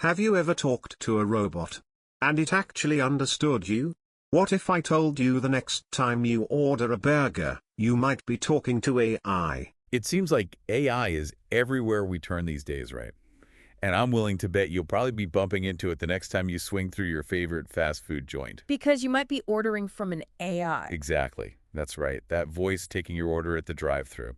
Have you ever talked to a robot? And it actually understood you? What if I told you the next time you order a burger, you might be talking to AI? It seems like AI is everywhere we turn these days, right? And I'm willing to bet you'll probably be bumping into it the next time you swing through your favorite fast food joint. Because you might be ordering from an AI. Exactly. That's right. That voice taking your order at the drive-thru.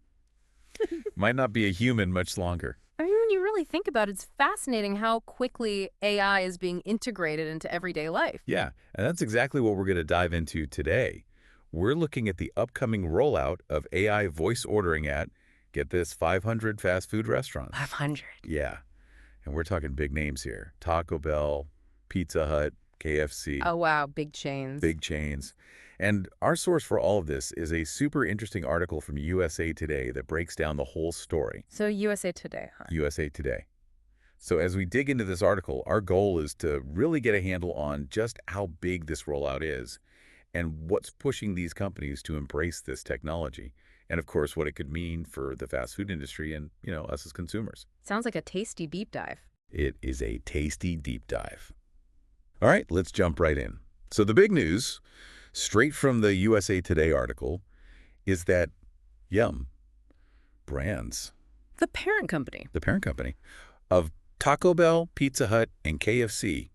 Might not be a human much longer. I mean, when you really think about it, it's fascinating how quickly AI is being integrated into everyday life. Yeah, and that's exactly what we're going to dive into today. We're looking at the upcoming rollout of AI voice ordering at, get this, 500 fast food restaurants. 500. Yeah, and we're talking big names here. Taco Bell, Pizza Hut, KFC. Oh, wow. Big chains. Big chains. And our source for all of this is a super interesting article from USA Today that breaks down the whole story. So USA Today, huh? USA Today. So as we dig into this article, our goal is to really get a handle on just how big this rollout is and what's pushing these companies to embrace this technology. And of course, what it could mean for the fast food industry and, us as consumers. Sounds like a tasty deep dive. It is a tasty deep dive. All right, let's jump right in. So the big news, straight from the USA Today article, is that Yum! Brands, The parent company. the parent company of Taco Bell, Pizza Hut, and KFC,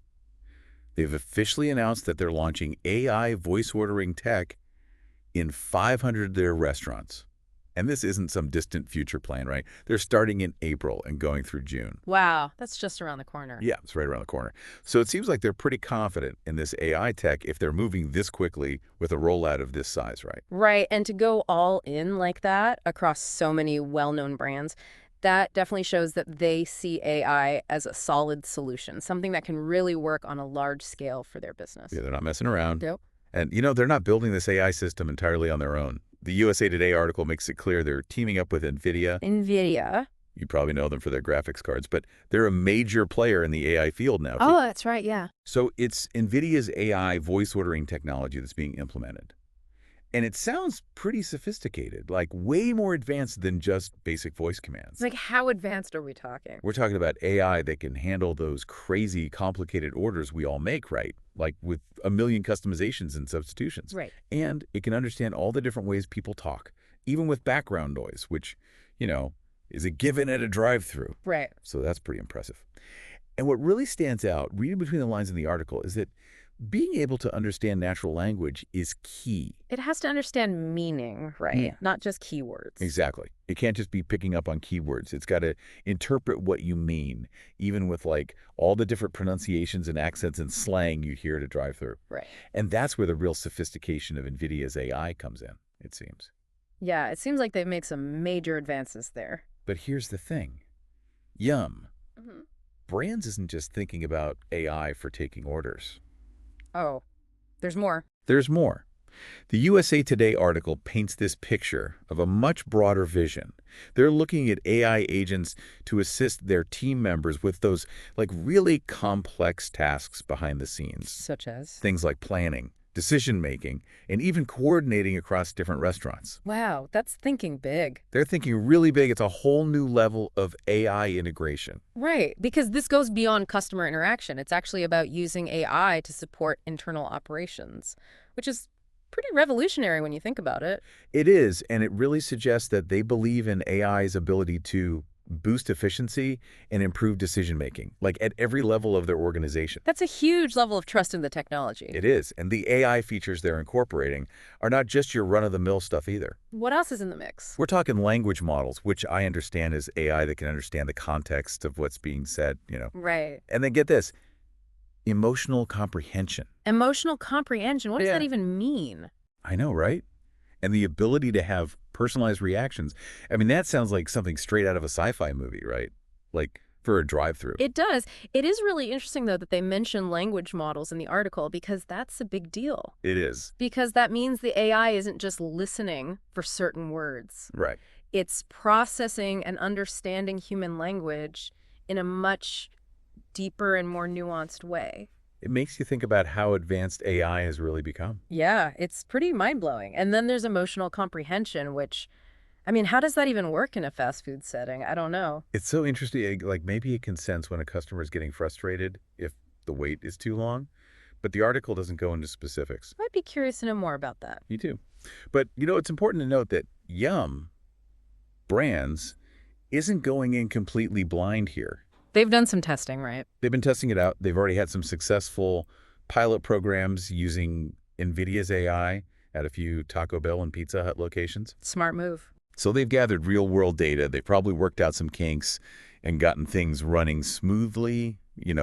they've officially announced that they're launching AI voice ordering tech in 500 of their restaurants. And this isn't some distant future plan, right? They're starting in April and going through June. Wow, that's just around the corner. Yeah, it's right around the corner. So it seems like they're pretty confident in this AI tech if they're moving this quickly with a rollout of this size, right? Right, and to go all in like that across so many well-known brands, that definitely shows that they see AI as a solid solution, something that can really work on a large scale for their business. Yeah, they're not messing around. Yep. And, they're not building this AI system entirely on their own. The USA Today article makes it clear they're teaming up with NVIDIA. NVIDIA. You probably know them for their graphics cards, but they're a major player in the AI field now. Oh, that's right, yeah. So it's NVIDIA's AI voice ordering technology that's being implemented. And it sounds pretty sophisticated, like way more advanced than just basic voice commands. It's like, how advanced are we talking? We're talking about AI that can handle those crazy, complicated orders we all make, right? Like with a million customizations and substitutions. Right. And it can understand all the different ways people talk, even with background noise, which, is a given at a drive-thru. Right. So that's pretty impressive. And what really stands out, reading between the lines in the article, is that being able to understand natural language is key. It has to understand meaning, right? Yeah. Not just keywords. Exactly. It can't just be picking up on keywords. It's got to interpret what you mean, even with all the different pronunciations and accents and slang you hear at a drive-thru. Right. And that's where the real sophistication of NVIDIA's AI comes in, it seems. Yeah, it seems like they've made some major advances there. But here's the thing. Yum! Mm-hmm. Brands isn't just thinking about AI for taking orders. Oh, there's more. There's more. The USA Today article paints this picture of a much broader vision. They're looking at AI agents to assist their team members with those really complex tasks behind the scenes. Such as? Things like planning, decision-making, and even coordinating across different restaurants. Wow, that's thinking big. They're thinking really big. It's a whole new level of AI integration. Right, because this goes beyond customer interaction. It's actually about using AI to support internal operations, which is pretty revolutionary when you think about it. It is, and it really suggests that they believe in AI's ability to boost efficiency and improve decision-making, at every level of their organization. That's a huge level of trust in the technology. It is, and the AI features they're incorporating are not just your run-of-the-mill stuff either. What else is in the mix? We're talking language models, which I understand is AI that can understand the context of what's being said, Right. And then get this, emotional comprehension. Emotional comprehension. What does Yeah. that even mean? I know, right? And the ability to have personalized reactions. I mean, that sounds like something straight out of a sci-fi movie, right? For a drive-thru. It does. It is really interesting, though, that they mention language models in the article because that's a big deal. It is. Because that means the AI isn't just listening for certain words. Right. It's processing and understanding human language in a much deeper and more nuanced way. It makes you think about how advanced AI has really become. Yeah, it's pretty mind-blowing. And then there's emotional comprehension, which I mean, how does that even work in a fast food setting? I don't know. It's so interesting. Like maybe it can sense when a customer is getting frustrated if the wait is too long, but the article doesn't go into specifics. I'd be curious to know more about that. Me too. But, it's important to note that Yum Brands isn't going in completely blind here. They've done some testing, right? They've been testing it out. They've already had some successful pilot programs using NVIDIA's AI at a few Taco Bell and Pizza Hut locations. Smart move. So they've gathered real-world data. They've probably worked out some kinks and gotten things running smoothly,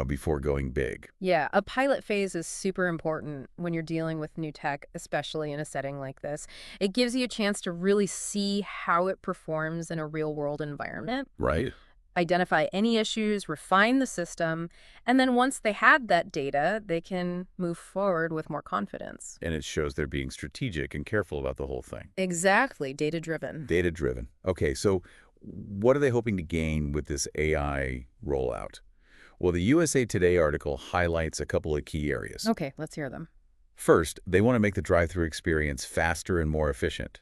before going big. Yeah, a pilot phase is super important when you're dealing with new tech, especially in a setting like this. It gives you a chance to really see how it performs in a real-world environment. Right. Identify any issues, refine the system, and then once they have that data, they can move forward with more confidence. And it shows they're being strategic and careful about the whole thing. Exactly, data-driven. Data-driven. Okay, so what are they hoping to gain with this AI rollout? Well, the USA Today article highlights a couple of key areas. Okay, let's hear them. First, they want to make the drive-thru experience faster and more efficient.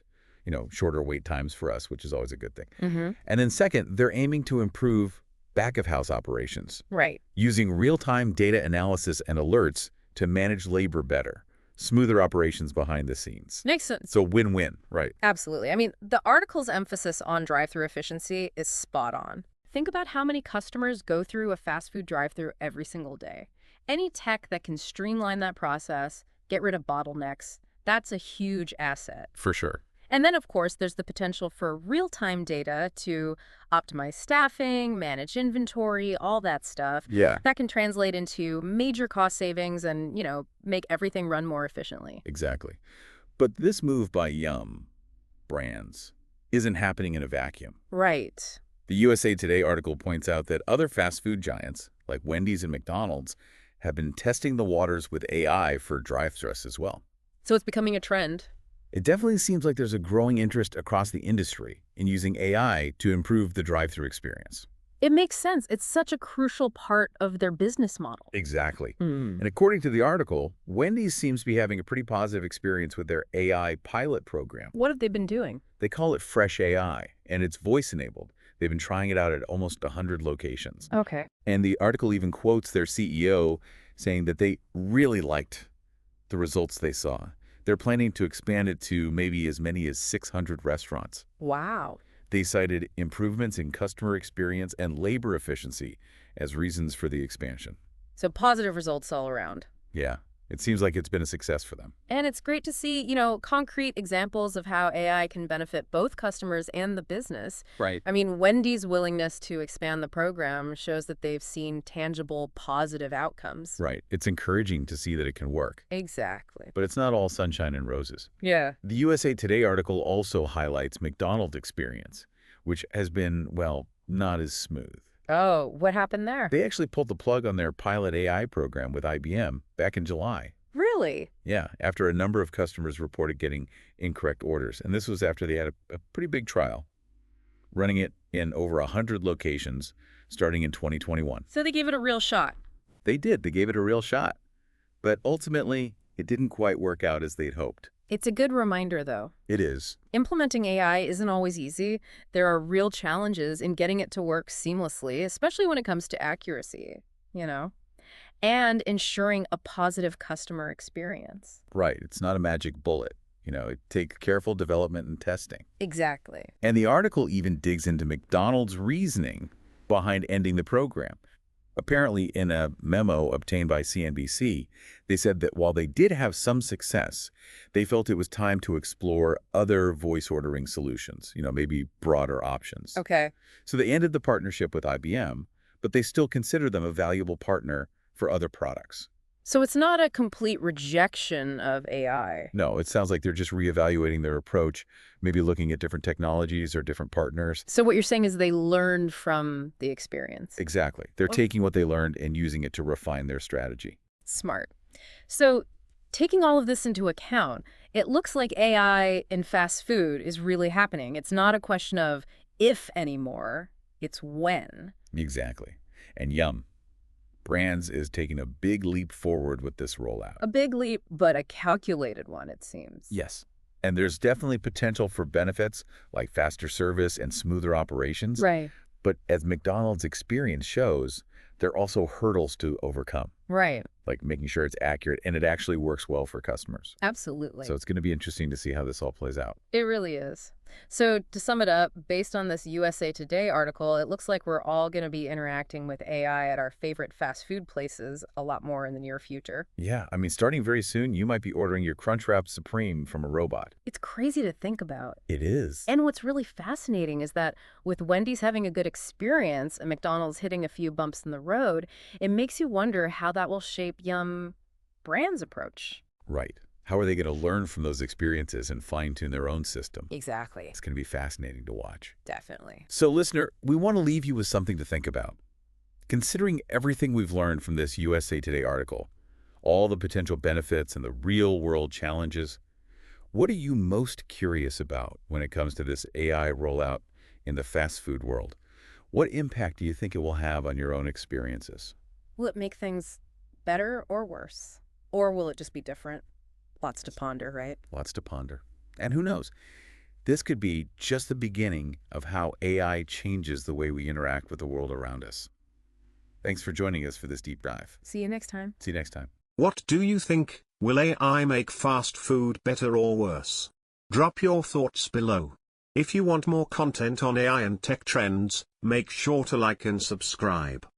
Shorter wait times for us, which is always a good thing. Mm-hmm. And then second, they're aiming to improve back-of-house operations. Right. Using real-time data analysis and alerts to manage labor better. Smoother operations behind the scenes. Makes sense. So win-win, right? Absolutely. I mean, the article's emphasis on drive-thru efficiency is spot on. Think about how many customers go through a fast food drive-thru every single day. Any tech that can streamline that process, get rid of bottlenecks, that's a huge asset. For sure. And then, of course, there's the potential for real-time data to optimize staffing, manage inventory, all that stuff. Yeah. That can translate into major cost savings and, make everything run more efficiently. Exactly. But this move by Yum Brands isn't happening in a vacuum. Right. The USA Today article points out that other fast food giants, like Wendy's and McDonald's, have been testing the waters with AI for drive-thrus as well. So it's becoming a trend. It definitely seems like there's a growing interest across the industry in using AI to improve the drive-thru experience. It makes sense. It's such a crucial part of their business model. Exactly. And according to the article, Wendy's seems to be having a pretty positive experience with their AI pilot program. What have they been doing? They call it Fresh AI, and it's voice-enabled. They've been trying it out at almost 100 locations. Okay. And the article even quotes their CEO saying that they really liked the results they saw. They're planning to expand it to maybe as many as 600 restaurants. Wow. They cited improvements in customer experience and labor efficiency as reasons for the expansion. So positive results all around. Yeah, it seems like it's been a success for them. And it's great to see, concrete examples of how AI can benefit both customers and the business. Right. I mean, Wendy's willingness to expand the program shows that they've seen tangible, positive outcomes. Right. It's encouraging to see that it can work. Exactly. But it's not all sunshine and roses. Yeah. The USA Today article also highlights McDonald's experience, which has been, well, not as smooth. Oh, what happened there? They actually pulled the plug on their pilot AI program with IBM back in July. Really? Yeah, after a number of customers reported getting incorrect orders. And this was after they had a pretty big trial, running it in over 100 locations starting in 2021. So they gave it a real shot. They did. They gave it a real shot. But ultimately, it didn't quite work out as they'd hoped. It's a good reminder, though. It is. Implementing AI isn't always easy. There are real challenges in getting it to work seamlessly, especially when it comes to accuracy, and ensuring a positive customer experience. Right. It's not a magic bullet. It takes careful development and testing. Exactly. And the article even digs into McDonald's reasoning behind ending the program. Apparently, in a memo obtained by CNBC, they said that while they did have some success, they felt it was time to explore other voice ordering solutions, maybe broader options. Okay. So they ended the partnership with IBM, but they still consider them a valuable partner for other products. So it's not a complete rejection of AI. No, it sounds like they're just reevaluating their approach, maybe looking at different technologies or different partners. So what you're saying is they learned from the experience. Exactly. They're taking what they learned and using it to refine their strategy. Smart. So taking all of this into account, it looks like AI in fast food is really happening. It's not a question of if anymore, it's when. Exactly. And Yum Brands is taking a big leap forward with this rollout. A big leap, but a calculated one, it seems. Yes. And there's definitely potential for benefits like faster service and smoother operations. Right. But as McDonald's experience shows, there are also hurdles to overcome, Right. like making sure it's accurate and it actually works well for customers. Absolutely. So it's going to be interesting to see how this all plays out. It really is. So to sum it up, based on this USA Today article, it looks like we're all going to be interacting with AI at our favorite fast food places a lot more in the near future. Yeah, I mean, starting very soon, you might be ordering your Crunchwrap Supreme from a robot. It's crazy to think about. It is. And what's really fascinating is that with Wendy's having a good experience and McDonald's hitting a few bumps in the road, it makes you wonder how that will shape Yum brand's approach. Right. How are they going to learn from those experiences and fine-tune their own system? Exactly. It's going to be fascinating to watch. Definitely. So, listener, we want to leave you with something to think about. Considering everything we've learned from this USA Today article, all the potential benefits and the real-world challenges, what are you most curious about when it comes to this AI rollout in the fast food world? What impact do you think it will have on your own experiences? Will it make things better or worse? Or will it just be different? Lots to ponder, right? Lots to ponder. And who knows? This could be just the beginning of how AI changes the way we interact with the world around us. Thanks for joining us for this deep dive. See you next time. See you next time. What do you think? Will AI make fast food better or worse? Drop your thoughts below. If you want more content on AI and tech trends, make sure to like and subscribe.